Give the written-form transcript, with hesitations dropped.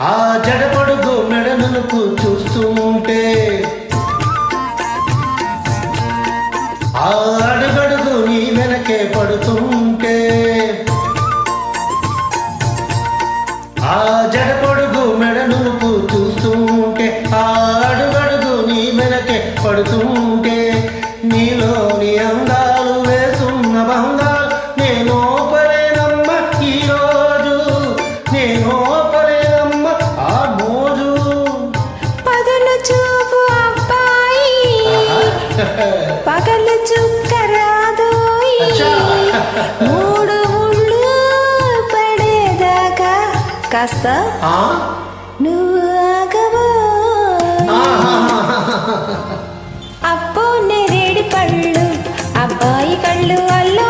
ఆ జడపడుగు మెడనుకు చూస్తుంటే ఆ అడుగడుగు నీ వెనకే పడుతుంటే ఆ జడపడుగు మెడనుకు చూస్తుంటే ఆ అడుగడుగు నీ వెనకే పడుతుంటే నీలోని అందాలు వేసున్న బంగారు నేను పరేనమ్మ ఈరోజు నేను పరేనమ్మ ఆ మోజు పదులు చూపు అబ్బాయి పగలు చుక్కరాదోయి మూడు ముళ్ళు పడేదాకా కాస్త నువ్వు ఆగవో అప్పో నేరేడి పళ్ళు అబ్బాయి కళ్ళు అల్లో